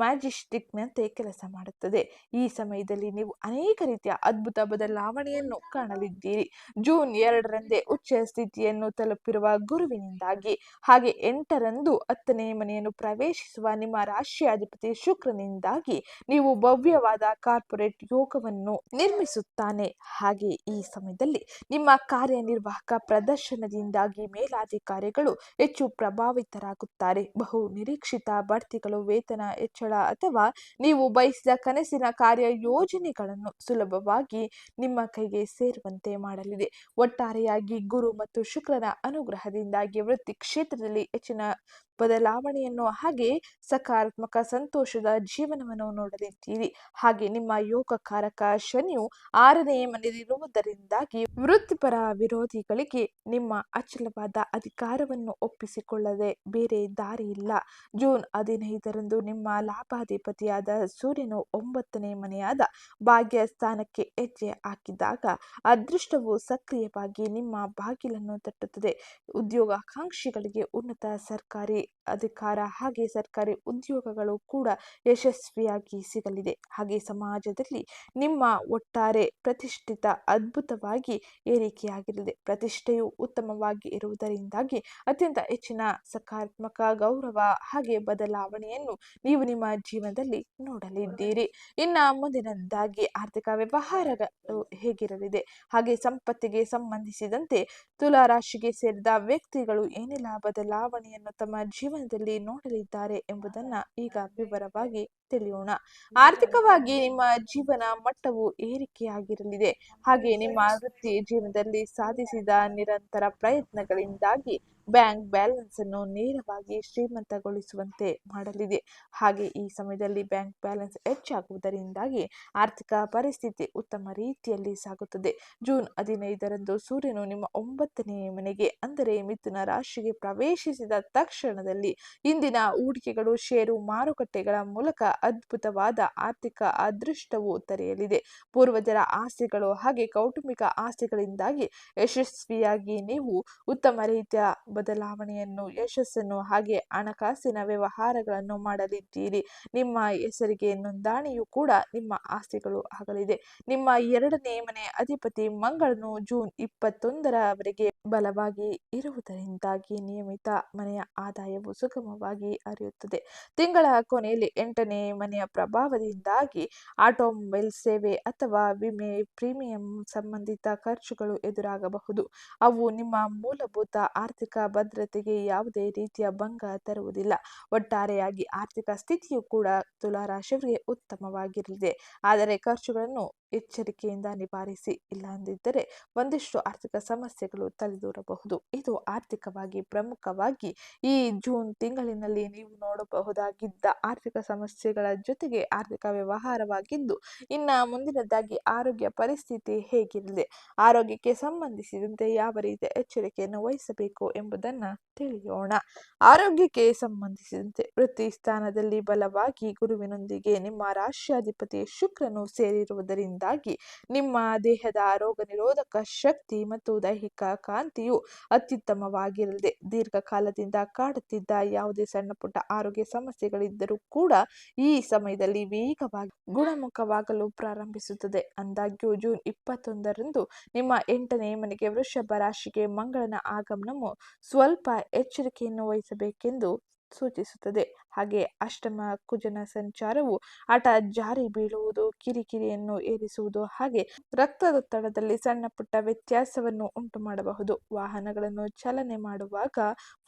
ಮ್ಯಾಜಿಸ್ಟಿಕ್ನಂತೆ ಕೆಲಸ ಮಾಡುತ್ತದೆ. ಈ ಸಮಯದಲ್ಲಿ ನೀವು ಅನೇಕ ರೀತಿಯ ಅದ್ಭುತ ಬದಲಾವಣೆಯನ್ನು ಕಾಣಲಿದ್ದೀರಿ. ಜೂನ್ 2ರಂದೇ ಉಚ್ಚ ಸ್ಥಿತಿಯನ್ನು ತಲುಪಿರುವ ಗುರುವಿನಿಂದಾಗಿ ಹಾಗೆ 8ರಂದು 10ನೇ ಮನೆಯನ್ನು ಪ್ರವೇಶಿಸುವ ನಿಮ್ಮ ರಾಶಿಯಾಧಿಪತಿ ಶುಕ್ರನಿಂದಾಗಿ ನೀವು ಭವ್ಯವಾದ ಕಾರ್ಪೊರೇಟ್ ಯೋಗವನ್ನು ನಿರ್ಮಿಸುತ್ತಾನೆ. ಹಾಗೆ ಈ ಸಮಯದಲ್ಲಿ ನಿಮ್ಮ ಕಾರ್ಯನಿರ್ವಾಹಕ ಪ್ರದರ್ಶನದಿಂದಾಗಿ ಮೇಲಾಧಿಕಾರಿಗಳು ಹೆಚ್ಚು ಪ್ರಭಾವಿತರಾಗುತ್ತಾರೆ. ಬಹು ನಿರೀಕ್ಷಿತ ಬಡ್ತಿಗಳು, ವೇತನ ಹೆಚ್ಚಳ ಅಥವಾ ನೀವು ಬಯಸಿದ ಕನಸಿನ ಕಾರ್ಯ ಯೋಜನೆಗಳನ್ನು ಸುಲಭವಾಗಿ ನಿಮ್ಮ ಕೈಗೆ ಸೇರುವಂತೆ ಮಾಡಲಿದೆ. ಒಟ್ಟಾರೆಯಾಗಿ ಗುರು ಮತ್ತು ಶುಕ್ರನ ಅನುಗ್ರಹದಿಂದಾಗಿ ವೃತ್ತಿ ಕ್ಷೇತ್ರದಲ್ಲಿ ಹೆಚ್ಚಿನ ಬದಲಾವಣೆಯನ್ನು ಹಾಗೆ ಸಕಾರಾತ್ಮಕ ಸಂತೋಷದ ಜೀವನವನ್ನು ನೋಡಲಿದ್ದೀರಿ. ಹಾಗೆ ನಿಮ್ಮ ಯೋಗಕಾರಕ ಶನಿಯು 6ನೇ ಮನೆಯಲ್ಲಿರುವುದರಿಂದಾಗಿ ವೃತ್ತಿಪರ ವಿರೋಧಿಗಳಿಗೆ ನಿಮ್ಮ ಅಚಲವಾದ ಅಧಿಕಾರವನ್ನು ಒಪ್ಪಿಸಿಕೊಳ್ಳದೆ ಬೇರೆ ದಾರಿ ಇಲ್ಲ. ಜೂನ್ 15ರಂದು ನಿಮ್ಮ ಲಾಭಾಧಿಪತಿಯಾದ ಸೂರ್ಯನು 9ನೇ ಮನೆಯಾದ ಭಾಗ್ಯ ಸ್ಥಾನಕ್ಕೆ ಹೆಜ್ಜೆ ಹಾಕಿದಾಗ ಅದೃಷ್ಟವು ಸಕ್ರಿಯವಾಗಿ ನಿಮ್ಮ ಬಾಗಿಲನ್ನು ತಟ್ಟುತ್ತದೆ. ಉದ್ಯೋಗಾಕಾಂಕ್ಷಿಗಳಿಗೆ ಉನ್ನತ ಸರ್ಕಾರಿ ಅಧಿಕಾರ ಹಾಗೆ ಸರ್ಕಾರಿ ಉದ್ಯೋಗಗಳು ಕೂಡ ಯಶಸ್ವಿಯಾಗಿ ಸಿಗಲಿದೆ. ಹಾಗೆ ಸಮಾಜದಲ್ಲಿ ನಿಮ್ಮ ಒಟ್ಟಾರೆ ಪ್ರತಿಷ್ಠಿತ ಅದ್ಭುತವಾಗಿ ಏರಿಕೆಯಾಗಿರಲಿದೆ. ಪ್ರತಿಷ್ಠೆಯು ಉತ್ತಮವಾಗಿ ಇರುವುದರಿಂದಾಗಿ ಅತ್ಯಂತ ಹೆಚ್ಚಿನ ಸಕಾರಾತ್ಮಕ ಗೌರವ ಹಾಗೆ ಬದಲಾವಣೆಯನ್ನು ನೀವು ನಿಮ್ಮ ಜೀವನದಲ್ಲಿ ನೋಡಲಿದ್ದೀರಿ. ಇನ್ನ ಮುಂದಿನದಾಗಿ ಆರ್ಥಿಕ ವ್ಯವಹಾರಗಳು ಹೇಗಿರಲಿದೆ ಹಾಗೆ ಸಂಪತ್ತಿಗೆ ಸಂಬಂಧಿಸಿದಂತೆ ತುಲಾ ರಾಶಿಗೆ ಸೇರಿದ ವ್ಯಕ್ತಿಗಳು ಏನೆಲ್ಲ ಬದಲಾವಣೆಯನ್ನು ತಮ್ಮ ಜೀವನದಲ್ಲಿ ನೋಡಲಿದ್ದಾರೆ ಎಂಬುದನ್ನ ಈಗ ವಿವರವಾಗಿ ತಿಳಿಯೋಣ. ಆರ್ಥಿಕವಾಗಿ ನಿಮ್ಮ ಜೀವನ ಮಟ್ಟವು ಏರಿಕೆಯಾಗಿರಲಿದೆ. ಹಾಗೆ ನಿಮ್ಮ ವೃತ್ತಿ ಜೀವನದಲ್ಲಿ ಸಾಧಿಸಿದ ನಿರಂತರ ಪ್ರಯತ್ನಗಳಿಂದಾಗಿ ಬ್ಯಾಂಕ್ ಬ್ಯಾಲೆನ್ಸ್ ಅನ್ನು ನೇರವಾಗಿ ಶ್ರೀಮಂತಗೊಳಿಸುವಂತೆ ಮಾಡಲಿದೆ. ಹಾಗೆ ಈ ಸಮಯದಲ್ಲಿ ಬ್ಯಾಂಕ್ ಬ್ಯಾಲೆನ್ಸ್ ಹೆಚ್ಚಾಗುವುದರಿಂದಾಗಿ ಆರ್ಥಿಕ ಪರಿಸ್ಥಿತಿ ಉತ್ತಮ ರೀತಿಯಲ್ಲಿ ಸಾಗುತ್ತದೆ. ಜೂನ್ 15ರಂದು ಸೂರ್ಯನು ನಿಮ್ಮ 9ನೇ ಮನೆಗೆ ಅಂದರೆ ಮಿಥುನ ರಾಶಿಗೆ ಪ್ರವೇಶಿಸಿದ ತಕ್ಷಣದಲ್ಲಿ ಇಂದಿನ ಹೂಡಿಕೆಗಳು, ಷೇರು ಮಾರುಕಟ್ಟೆಗಳ ಮೂಲಕ ಅದ್ಭುತವಾದ ಆರ್ಥಿಕ ಅದೃಷ್ಟವು ತೆರೆಯಲಿದೆ. ಪೂರ್ವಜರ ಆಸ್ತಿಗಳು ಹಾಗೆ ಕೌಟುಂಬಿಕ ಆಸ್ತಿಗಳಿಂದಾಗಿ ಯಶಸ್ವಿಯಾಗಿ ನೀವು ಉತ್ತಮ ರೀತಿಯ ಬದಲಾವಣೆಯನ್ನು, ಯಶಸ್ಸನ್ನು ಹಾಗೆ ಹಣಕಾಸಿನ ವ್ಯವಹಾರಗಳನ್ನು ಮಾಡಲಿದ್ದೀರಿ. ನಿಮ್ಮ ಹೆಸರಿಗೆ ನೋಂದಣಿಯು ಕೂಡ ನಿಮ್ಮ ಆಸ್ತಿಗಳು ಆಗಲಿದೆ. ನಿಮ್ಮ 2ನೇ ಮನೆ ಅಧಿಪತಿ ಮಂಗಳನು ಜೂನ್ 21ರವರೆಗೆ ಬಲವಾಗಿ ಇರುವುದರಿಂದಾಗಿ ನಿಯಮಿತ ಮನೆಯ ಆದಾಯವು ಸುಗಮವಾಗಿ ಹರಿಯುತ್ತದೆ. ತಿಂಗಳ ಕೊನೆಯಲ್ಲಿ 8ನೇ ಮನೆಯ ಪ್ರಭಾವದಿಂದಾಗಿ ಆಟೋಮೊಬೈಲ್ ಸೇವೆ ಅಥವಾ ವಿಮೆ ಪ್ರೀಮಿಯಂ ಸಂಬಂಧಿತ ಖರ್ಚುಗಳು ಎದುರಾಗಬಹುದು. ಅವು ನಿಮ್ಮ ಮೂಲಭೂತ ಆರ್ಥಿಕ ಭದ್ರತೆಗೆ ಯಾವುದೇ ರೀತಿಯ ಭಂಗ ತರುವುದಿಲ್ಲ. ಒಟ್ಟಾರೆಯಾಗಿ ಆರ್ಥಿಕ ಸ್ಥಿತಿಯು ಕೂಡ ತುಲಾ ರಾಶಿಯವರಿಗೆ ಉತ್ತಮವಾಗಿರಲಿದೆ. ಆದರೆ ಖರ್ಚುಗಳನ್ನು ಎಚ್ಚರಿಕೆಯಿಂದ ನಿವಾರಿಸಿ, ಇಲ್ಲದಿದ್ದರೆ ಒಂದಿಷ್ಟು ಆರ್ಥಿಕ ಸಮಸ್ಯೆಗಳು ತಲೆದೂರಬಹುದು. ಇದು ಆರ್ಥಿಕವಾಗಿ ಪ್ರಮುಖವಾಗಿ ಈ ಜೂನ್ ತಿಂಗಳಿನಲ್ಲಿ ನೀವು ನೋಡಬಹುದಾಗಿದ್ದ ಆರ್ಥಿಕ ಸಮಸ್ಯೆಗಳ ಜೊತೆಗೆ ಆರ್ಥಿಕ ವ್ಯವಹಾರವಾಗಿದ್ದು, ಇನ್ನ ಮುಂದಿನದಾಗಿ ಆರೋಗ್ಯ ಪರಿಸ್ಥಿತಿ ಹೇಗಿರಲಿದೆ, ಆರೋಗ್ಯಕ್ಕೆ ಸಂಬಂಧಿಸಿದಂತೆ ಯಾವ ರೀತಿಯ ಎಚ್ಚರಿಕೆಯನ್ನು ವಹಿಸಬೇಕು ಎಂಬುದನ್ನ ತಿಳಿಯೋಣ. ಆರೋಗ್ಯಕ್ಕೆ ಸಂಬಂಧಿಸಿದಂತೆ ವೃತ್ತಿ ಸ್ಥಾನದಲ್ಲಿ ಬಲವಾಗಿ ಗುರುವಿನೊಂದಿಗೆ ನಿಮ್ಮ ರಾಶ್ಯಾಧಿಪತಿ ಶುಕ್ರನು ಸೇರಿರುವುದರಿಂದ ಮಾಡುವುದರಿಂದಾಗಿ ನಿಮ್ಮ ದೇಹದ ರೋಗ ನಿರೋಧಕ ಶಕ್ತಿ ಮತ್ತು ದೈಹಿಕ ಕಾಂತಿಯು ಅತ್ಯುತ್ತಮವಾಗಿರಲಿದೆ. ದೀರ್ಘಕಾಲದಿಂದ ಕಾಡುತ್ತಿದ್ದ ಯಾವುದೇ ಸಣ್ಣ ಪುಟ್ಟ ಆರೋಗ್ಯ ಸಮಸ್ಯೆಗಳಿದ್ದರೂ ಕೂಡ ಈ ಸಮಯದಲ್ಲಿ ವೇಗವಾಗಿ ಗುಣಮುಖವಾಗಲು ಪ್ರಾರಂಭಿಸುತ್ತದೆ. ಆದಾಗ್ಯೂ ಜೂನ್ 21ರಂದು ನಿಮ್ಮ 8ನೇ ಮನೆಗೆ ವೃಷಭ ರಾಶಿಗೆ ಮಂಗಳನ ಆಗಮನವು ಸ್ವಲ್ಪ ಎಚ್ಚರಿಕೆಯನ್ನು ವಹಿಸಬೇಕೆಂದು ಸೂಚಿಸುತ್ತದೆ. ಹಾಗೆ ಅಷ್ಟಮ ಕುಜನ ಸಂಚಾರವು ಹಠ ಜಾರಿ ಬೀಳುವುದು, ಕಿರಿಕಿರಿಯನ್ನು ಏರಿಸುವುದು ಹಾಗೆ ರಕ್ತದೊತ್ತಡದಲ್ಲಿ ಸಣ್ಣ ಪುಟ್ಟ ವ್ಯತ್ಯಾಸವನ್ನು ಉಂಟು ಮಾಡಬಹುದು. ವಾಹನಗಳನ್ನು ಚಾಲನೆ ಮಾಡುವಾಗ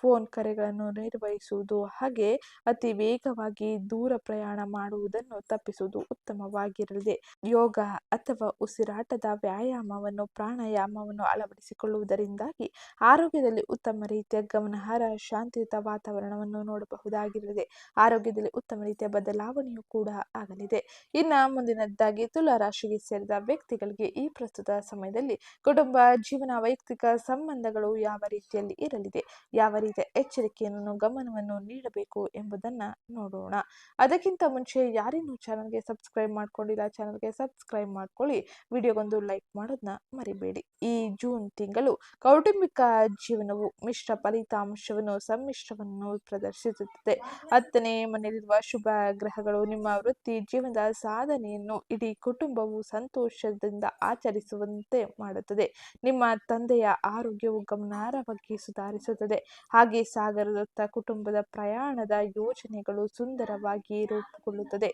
ಫೋನ್ ಕರೆಗಳನ್ನು ನಿರ್ವಹಿಸುವುದು ಹಾಗೆ ಅತಿ ವೇಗವಾಗಿ ದೂರ ಪ್ರಯಾಣ ಮಾಡುವುದನ್ನು ತಪ್ಪಿಸುವುದು ಉತ್ತಮವಾಗಿರಲಿದೆ. ಯೋಗ ಅಥವಾ ಉಸಿರಾಟದ ವ್ಯಾಯಾಮವನ್ನು ಪ್ರಾಣಾಯಾಮವನ್ನು ಅಳವಡಿಸಿಕೊಳ್ಳುವುದರಿಂದಾಗಿ ಆರೋಗ್ಯದಲ್ಲಿ ಉತ್ತಮ ರೀತಿಯ ಗಮನಾರ್ಹ ಶಾಂತಿಯುತ ವಾತಾವರಣವನ್ನು ನೋಡಬಹುದಾಗಿರಲಿದೆ. ಆರೋಗ್ಯದಲ್ಲಿ ಉತ್ತಮ ರೀತಿಯ ಬದಲಾವಣೆಯೂ ಕೂಡ ಆಗಲಿದೆ. ಇನ್ನು ಮುಂದಿನದ್ದಾಗಿ ತುಲಾ ರಾಶಿಗೆ ಸೇರಿದ ವ್ಯಕ್ತಿಗಳಿಗೆ ಈ ಪ್ರಸ್ತುತ ಸಮಯದಲ್ಲಿ ಕುಟುಂಬ ಜೀವನ, ವೈಯಕ್ತಿಕ ಸಂಬಂಧಗಳು ಯಾವ ರೀತಿಯಲ್ಲಿ ಇರಲಿದೆ, ಯಾವ ರೀತಿಯ ಎಚ್ಚರಿಕೆಯನ್ನು ಗಮನವನ್ನು ನೀಡಬೇಕು ಎಂಬುದನ್ನು ನೋಡೋಣ. ಅದಕ್ಕಿಂತ ಮುಂಚೆ ಯಾರಿನ್ನೂ ಚಾನಲ್ಗೆ ಸಬ್ಸ್ಕ್ರೈಬ್ ಮಾಡ್ಕೊಂಡಿಲ್ಲ, ಚಾನಲ್ಗೆ ಸಬ್ಸ್ಕ್ರೈಬ್ ಮಾಡ್ಕೊಳ್ಳಿ, ವಿಡಿಯೋಗೊಂದು ಲೈಕ್ ಮಾಡೋದನ್ನ ಮರಿಬೇಡಿ. ಈ ಜೂನ್ ತಿಂಗಳು ಕೌಟುಂಬಿಕ ಜೀವನವು ಮಿಶ್ರ ಫಲಿತಾಂಶವನ್ನು ಸಮ್ಮಿಶ್ರವನ್ನು ಪ್ರದರ್ಶಿಸುತ್ತದೆ. 10ನೇ ಮನೆಯಲ್ಲಿರುವ ಶುಭ ಗ್ರಹಗಳು ನಿಮ್ಮ ವೃತ್ತಿ ಜೀವನದ ಸಾಧನೆಯನ್ನು ಇಡೀ ಕುಟುಂಬವು ಸಂತೋಷದಿಂದ ಆಚರಿಸುವಂತೆ ಮಾಡುತ್ತದೆ. ನಿಮ್ಮ ತಂದೆಯ ಆರೋಗ್ಯವು ಗಮನಾರ್ಹವಾಗಿ ಸುಧಾರಿಸುತ್ತದೆ. ಹಾಗೆ ಸಾಗರದತ್ತ ಕುಟುಂಬದ ಪ್ರಯಾಣದ ಯೋಜನೆಗಳು ಸುಂದರವಾಗಿ ರೂಪುಗೊಳ್ಳುತ್ತದೆ.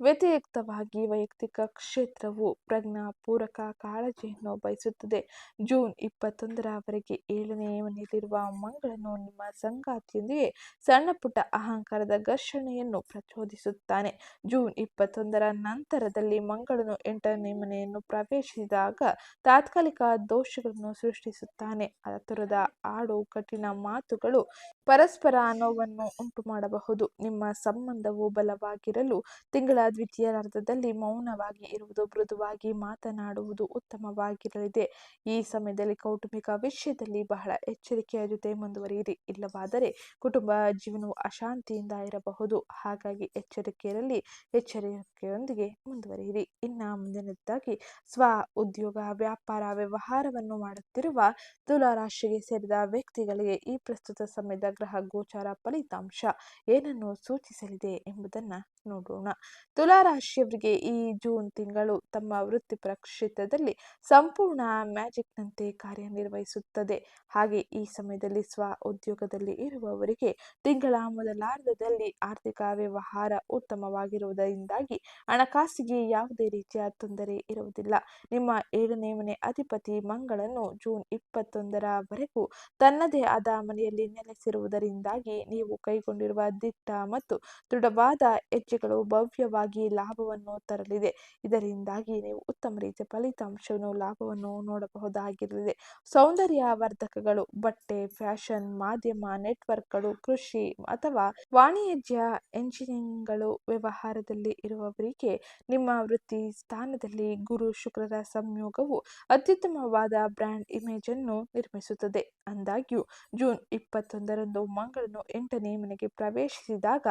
ವ್ಯತಿರಿಕ್ತವಾಗಿ ವೈಯಕ್ತಿಕ ಕ್ಷೇತ್ರವು ಪ್ರಜ್ಞಾಪೂರ್ವಕ ಕಾಳಜಿಯನ್ನು ಬಯಸುತ್ತದೆ. ಜೂನ್ 21ರವರೆಗೆ 7ನೇ ಮನೆಯಲ್ಲಿರುವ ಮಂಗಳನು ನಿಮ್ಮ ಸಂಗಾತಿಯೊಂದಿಗೆ ಸಣ್ಣ ಪುಟ್ಟ ಅಹಂಕಾರದ ಘರ್ಷಣೆಯನ್ನು ಪ್ರಚೋದಿಸುತ್ತಾನೆ. ಜೂನ್ 21ರ ನಂತರದಲ್ಲಿ ಮಂಗಳನು 8ನೇ ಮನೆಯನ್ನು ಪ್ರವೇಶಿಸಿದಾಗ ತಾತ್ಕಾಲಿಕ ದೋಷಗಳನ್ನು ಸೃಷ್ಟಿಸುತ್ತಾನೆ. ಆತುರದ ಆಡು ಕಠಿಣ ಮಾತುಗಳು ಪರಸ್ಪರ ನೋವನ್ನು ಉಂಟು ಮಾಡಬಹುದು. ನಿಮ್ಮ ಸಂಬಂಧವು ಬಲವಾಗಿರಲು ತಿಂಗಳ ದ್ವಿತೀಯಾರ್ಧದಲ್ಲಿ ಮೌನವಾಗಿ ಇರುವುದು, ಮೃದುವಾಗಿ ಮಾತನಾಡುವುದು ಉತ್ತಮವಾಗಿರಲಿದೆ. ಈ ಸಮಯದಲ್ಲಿ ಕೌಟುಂಬಿಕ ವಿಷಯದಲ್ಲಿ ಬಹಳ ಎಚ್ಚರಿಕೆಯ ಜೊತೆ ಮುಂದುವರಿಯಿರಿ, ಇಲ್ಲವಾದರೆ ಕುಟುಂಬ ಜೀವನವು ಅಶಾಂತಿಯಿಂದ ಇರಬಹುದು. ಹಾಗಾಗಿ ಎಚ್ಚರಿಕೆಯಲ್ಲಿ ಎಚ್ಚರಿಕೆಯೊಂದಿಗೆ ಮುಂದುವರಿಯಿರಿ. ಇನ್ನು ಮುಂದಿನದ್ದಾಗಿ ಸ್ವ ಉದ್ಯೋಗ, ವ್ಯಾಪಾರ, ವ್ಯವಹಾರವನ್ನು ಮಾಡುತ್ತಿರುವ ತುಲಾ ರಾಶಿಗೆ ಸೇರಿದ ವ್ಯಕ್ತಿಗಳಿಗೆ ಈ ಪ್ರಸ್ತುತ ಸಮಯದ ಗ್ರಹ ಗೋಚಾರ ಫಲಿತಾಂಶ ಏನನ್ನು ಸೂಚಿಸಲಿದೆ ಎಂಬುದನ್ನು ನೋಡೋಣ. ತುಲಾ ರಾಶಿಯವರಿಗೆ ಈ ಜೂನ್ ತಿಂಗಳು ತಮ್ಮ ವೃತ್ತಿಪರ ಕ್ಷೇತ್ರದಲ್ಲಿ ಸಂಪೂರ್ಣ ಮ್ಯಾಜಿಕ್ನಂತೆ ಕಾರ್ಯನಿರ್ವಹಿಸುತ್ತದೆ. ಹಾಗೆ ಈ ಸಮಯದಲ್ಲಿ ಸ್ವ ಉದ್ಯೋಗದಲ್ಲಿ ಇರುವವರಿಗೆ ತಿಂಗಳ ಮೊದಲಾರ್ಧದಲ್ಲಿ ಆರ್ಥಿಕ ವ್ಯವಹಾರ ಉತ್ತಮವಾಗಿರುವುದರಿಂದಾಗಿ ಹಣಕಾಸಿಗೆ ಯಾವುದೇ ರೀತಿಯ ತೊಂದರೆ ಇರುವುದಿಲ್ಲ. ನಿಮ್ಮ 7ನೇ ಮನೆ ಅಧಿಪತಿ ಮಂಗಳನು ಜೂನ್ 21ರವರೆಗೂ ತನ್ನದೇ ಆದ ಮನೆಯಲ್ಲಿ ನೆಲೆಸಿರುವುದರಿಂದಾಗಿ ನೀವು ಕೈಗೊಂಡಿರುವ ದಿಟ್ಟ ಮತ್ತು ದೃಢವಾದ ಹೆಜ್ಜೆಗಳು ಭವ್ಯವಾಗಿ ಲಾಭವನ್ನು ತರಲಿದೆ. ಇದರಿಂದಾಗಿ ನೀವು ಉತ್ತಮ ರೀತಿಯ ಫಲಿತಾಂಶವನ್ನು ಲಾಭವನ್ನು ನೋಡಬಹುದಾಗಿರಲಿದೆ. ಸೌಂದರ್ಯ ವರ್ಧಕಗಳು, ಬಟ್ಟೆ, ಫ್ಯಾಷನ್, ಮಾಧ್ಯಮ, ನೆಟ್ವರ್ಕ್ಗಳು, ಕೃಷಿ ಅಥವಾ ವಾಣಿಜ್ಯ, ಎಂಜಿನಿಯರಿಂಗ್ಗಳು, ವ್ಯವಹಾರದಲ್ಲಿ ಇರುವವರಿಗೆ ನಿಮ್ಮ ವೃತ್ತಿ ಸ್ಥಾನದಲ್ಲಿ ಗುರು ಶುಕ್ರರ ಸಂಯೋಗವು ಅತ್ಯುತ್ತಮವಾದ ಬ್ರ್ಯಾಂಡ್ ಇಮೇಜ್ ಅನ್ನು ನಿರ್ಮಿಸುತ್ತದೆ. ಆದಾಗ್ಯೂ ಜೂನ್ 21ರಂದು ಮಂಗಳನು 8ನೇ ಮನೆಗೆ ಪ್ರವೇಶಿಸಿದಾಗ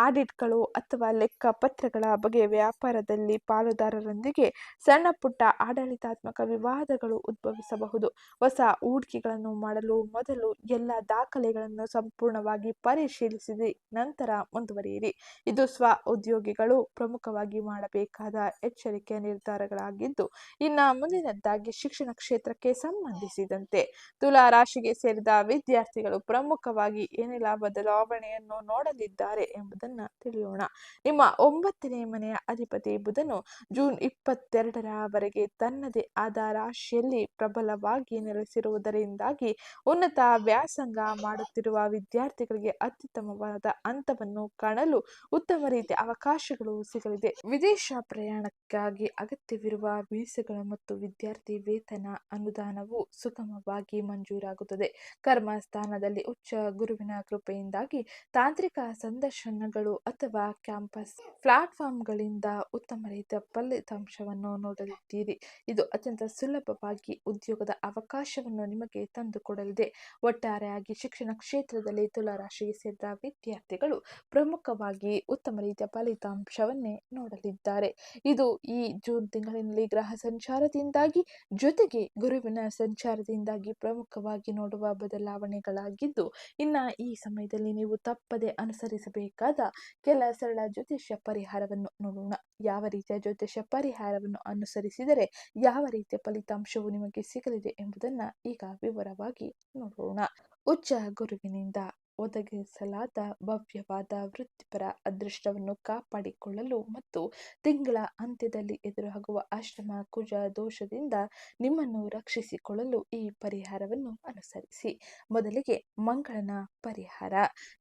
ಆಡಿಟ್ಗಳು ಅಥವಾ ಲೆಕ್ಕಪತ್ರಗಳ ಬಗ್ಗೆ ವ್ಯಾಪಾರದಲ್ಲಿ ಪಾಲುದಾರರೊಂದಿಗೆ ಸಣ್ಣ ಪುಟ್ಟ ಆಡಳಿತಾತ್ಮಕ ವಿವಾದಗಳು ಉದ್ಭವಿಸಬಹುದು. ಹೊಸ ಹೂಡಿಕೆಗಳನ್ನು ಮಾಡಲು ಮೊದಲು ಎಲ್ಲ ದಾಖಲೆಗಳನ್ನು ಸಂಪೂರ್ಣವಾಗಿ ಪರಿಶೀಲಿಸಿ ನಂತರ ಮುಂದುವರಿಯಿರಿ. ಇದು ಸ್ವ ಉದ್ಯೋಗಿಗಳು ಪ್ರಮುಖವಾಗಿ ಮಾಡಬೇಕಾದ ಎಚ್ಚರಿಕೆಯ ನಿರ್ಧಾರಗಳಾಗಿದ್ದು, ಇನ್ನು ಮುಂದಿನದ್ದಾಗಿ ಶಿಕ್ಷಣ ಕ್ಷೇತ್ರಕ್ಕೆ ಸಂಬಂಧಿಸಿದಂತೆ ತುಲಾ ರಾಶಿಗೆ ಸೇರಿದ ವಿದ್ಯಾರ್ಥಿಗಳು ಪ್ರಮುಖವಾಗಿ ಏನೆಲ್ಲ ಬದಲಾವಣೆಯನ್ನು ನೋಡಲಿದ್ದಾರೆ ಎಂಬುದನ್ನು ತಿಳಿಯೋಣ. ನಿಮ್ಮ 9ನೇ ಮನೆಯ ಅಧಿಪತಿ ಬುಧನು ಜೂನ್ 22ರವರೆಗೆ ತನ್ನದೇ ಆದ ರಾಶಿಯಲ್ಲಿ ಪ್ರಬಲವಾಗಿ ನೆಲೆಸಿರುವುದರಿಂದಾಗಿ ಉನ್ನತ ವ್ಯಾಸಂಗ ಮಾಡುತ್ತಿರುವ ವಿದ್ಯಾರ್ಥಿಗಳಿಗೆ ಅತ್ಯುತ್ತಮವಾದ ಹಂತವನ್ನು ಕಾಣಲು ಉತ್ತಮ ರೀತಿಯ ಅವಕಾಶಗಳು ಸಿಗಲಿದೆ. ವಿದೇಶ ಪ್ರಯಾಣಕ್ಕಾಗಿ ಅಗತ್ಯವಿರುವ ವೀಸಾಗಳು ಮತ್ತು ವಿದ್ಯಾರ್ಥಿ ವೇತನ ಅನುದಾನವು ಸುಗಮವಾಗಿ ಮಂಜೂರಾಗುತ್ತದೆ. ಕರ್ಮ ಸ್ಥಾನದಲ್ಲಿ ಉಚ್ಚ ಗುರುವಿನ ಕೃಪೆಯಿಂದಾಗಿ ತಾಂತ್ರಿಕ ಸಂದರ್ಶನಗಳು ಅಥವಾ ಕ್ಯಾಂಪಸ್ ಪ್ಲಾಟ್ಫಾರ್ಮ್ ಪ್ಲಾಟ್ಫಾರ್ಮ್ಗಳಿಂದ ಉತ್ತಮ ರೀತಿಯ ಫಲಿತಾಂಶವನ್ನು ನೋಡಲಿದ್ದೀರಿ. ಇದು ಅತ್ಯಂತ ಸುಲಭವಾಗಿ ಉದ್ಯೋಗದ ಅವಕಾಶವನ್ನು ನಿಮಗೆ ತಂದುಕೊಡಲಿದೆ. ಒಟ್ಟಾರೆಯಾಗಿ ಶಿಕ್ಷಣ ಕ್ಷೇತ್ರದಲ್ಲಿ ತುಲಾ ರಾಶಿಗೆ ಸೇರಿದ ವಿದ್ಯಾರ್ಥಿಗಳು ಪ್ರಮುಖವಾಗಿ ಉತ್ತಮ ರೀತಿಯ ಫಲಿತಾಂಶವನ್ನೇ ನೋಡಲಿದ್ದಾರೆ. ಇದು ಈ ಜೂನ್ ತಿಂಗಳಿನಲ್ಲಿ ಗ್ರಹ ಸಂಚಾರದಿಂದಾಗಿ ಜೊತೆಗೆ ಗುರುವಿನ ಸಂಚಾರದಿಂದಾಗಿ ಪ್ರಮುಖವಾಗಿ ನೋಡುವ ಬದಲಾವಣೆಗಳಾಗಿದ್ದು, ಇನ್ನ ಈ ಸಮಯದಲ್ಲಿ ನೀವು ತಪ್ಪದೆ ಅನುಸರಿಸಬೇಕಾದ ಕೆಲ ಸರಳ ಜ್ಯೋತಿಷ್ಯ ಪರಿಹಾರವನ್ನು ನೋಡೋಣ. ಯಾವ ರೀತಿಯ ಜ್ಯೋತಿಷ್ಯ ಪರಿಹಾರವನ್ನು ಅನುಸರಿಸಿದರೆ ಯಾವ ರೀತಿಯ ಫಲಿತಾಂಶವು ನಿಮಗೆ ಸಿಗಲಿದೆ ಎಂಬುದನ್ನ ಈಗ ವಿವರವಾಗಿ ನೋಡೋಣ. ಉಚ್ಚ ಗುರುವಿನಿಂದ ಒದಗಿಸಲಾದ ಭವ್ಯವಾದ ವೃತ್ತಿಪರ ಅದೃಷ್ಟವನ್ನು ಕಾಪಾಡಿಕೊಳ್ಳಲು ಮತ್ತು ತಿಂಗಳ ಅಂತ್ಯದಲ್ಲಿ ಎದುರಾಗುವ ಅಷ್ಟಮ ಕುಜ ದೋಷದಿಂದ ನಿಮ್ಮನ್ನು ರಕ್ಷಿಸಿಕೊಳ್ಳಲು ಈ ಪರಿಹಾರವನ್ನು ಅನುಸರಿಸಿ. ಮೊದಲಿಗೆ ಮಂಗಳನ ಪರಿಹಾರ.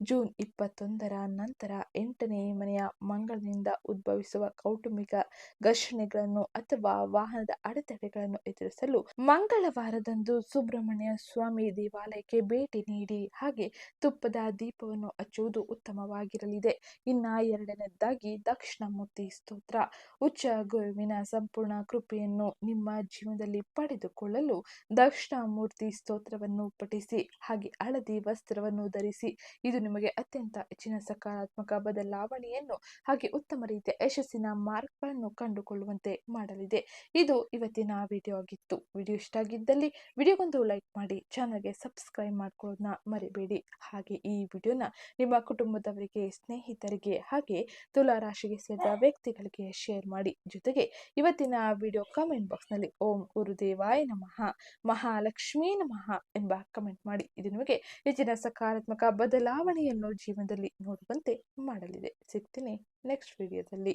ಜೂನ್ 21ರ ನಂತರ 8ನೇ ಮನೆಯ ಮಂಗಳನಿಂದ ಉದ್ಭವಿಸುವ ಕೌಟುಂಬಿಕ ಘರ್ಷಣೆಗಳನ್ನು ಅಥವಾ ವಾಹನದ ಅಡೆತಡೆಗಳನ್ನು ಎದುರಿಸಲು ಮಂಗಳವಾರದಂದು ಸುಬ್ರಹ್ಮಣ್ಯ ಸ್ವಾಮಿ ದೇವಾಲಯಕ್ಕೆ ಭೇಟಿ ನೀಡಿ ಹಾಗೆ ತುಪ್ಪದ ದೀಪವನ್ನು ಹಚ್ಚುವುದು ಉತ್ತಮವಾಗಿರಲಿದೆ. ಇನ್ನ ಎರಡನೇದಾಗಿ ದಕ್ಷಿಣಾಮೂರ್ತಿ ಸ್ತೋತ್ರ. ಉಚ್ಚ ಗುರುವಿನ ಸಂಪೂರ್ಣ ಕೃಪೆಯನ್ನು ನಿಮ್ಮ ಜೀವನದಲ್ಲಿ ಪಡೆದುಕೊಳ್ಳಲು ದಕ್ಷಿಣಾಮೂರ್ತಿ ಸ್ತೋತ್ರವನ್ನು ಪಠಿಸಿ ಹಾಗೆ ಹಳದಿ ವಸ್ತ್ರವನ್ನು ಧರಿಸಿ. ಇದು ನಿಮಗೆ ಅತ್ಯಂತ ಹೆಚ್ಚಿನ ಸಕಾರಾತ್ಮಕ ಬದಲಾವಣೆಯನ್ನು ಹಾಗೆ ಉತ್ತಮ ರೀತಿಯ ಯಶಸ್ಸಿನ ಮಾರ್ಗಗಳನ್ನು ಕಂಡುಕೊಳ್ಳುವಂತೆ ಮಾಡಲಿದೆ. ಇದು ಇವತ್ತಿನ ವಿಡಿಯೋ ಆಗಿತ್ತು. ವಿಡಿಯೋ ಇಷ್ಟ ಆಗಿದ್ದಲ್ಲಿ ವಿಡಿಯೋಗೊಂದು ಲೈಕ್ ಮಾಡಿ, ಚಾನಲ್ಗೆ ಸಬ್ಸ್ಕ್ರೈಬ್ ಮಾಡ್ಕೊಳ್ಳೋದನ್ನ ಮರಿಬೇಡಿ. ಹಾಗೆ ಈ ವಿಡಿಯೋನ ನಿಮ್ಮ ಕುಟುಂಬದವರಿಗೆ, ಸ್ನೇಹಿತರಿಗೆ ಹಾಗೆ ತುಲಾ ರಾಶಿಗೆ ಸೇರಿದ ವ್ಯಕ್ತಿಗಳಿಗೆ ಶೇರ್ ಮಾಡಿ. ಜೊತೆಗೆ ಇವತ್ತಿನ ವಿಡಿಯೋ ಕಮೆಂಟ್ ಬಾಕ್ಸ್ನಲ್ಲಿ ಓಂ ಗುರುದೇವಾಯ ನಮಃ, ಮಹಾಲಕ್ಷ್ಮೀ ನಮಃ ಎಂಬ ಕಮೆಂಟ್ ಮಾಡಿ. ಇದು ನಿಮಗೆ ಹೆಚ್ಚಿನ ಸಕಾರಾತ್ಮಕ ಬದಲಾವಣೆಯನ್ನು ಜೀವನದಲ್ಲಿ ನೋಡುವಂತೆ ಮಾಡಲಿದೆ. ಸಿಗ್ತೀನಿ ನೆಕ್ಸ್ಟ್ ವಿಡಿಯೋದಲ್ಲಿ.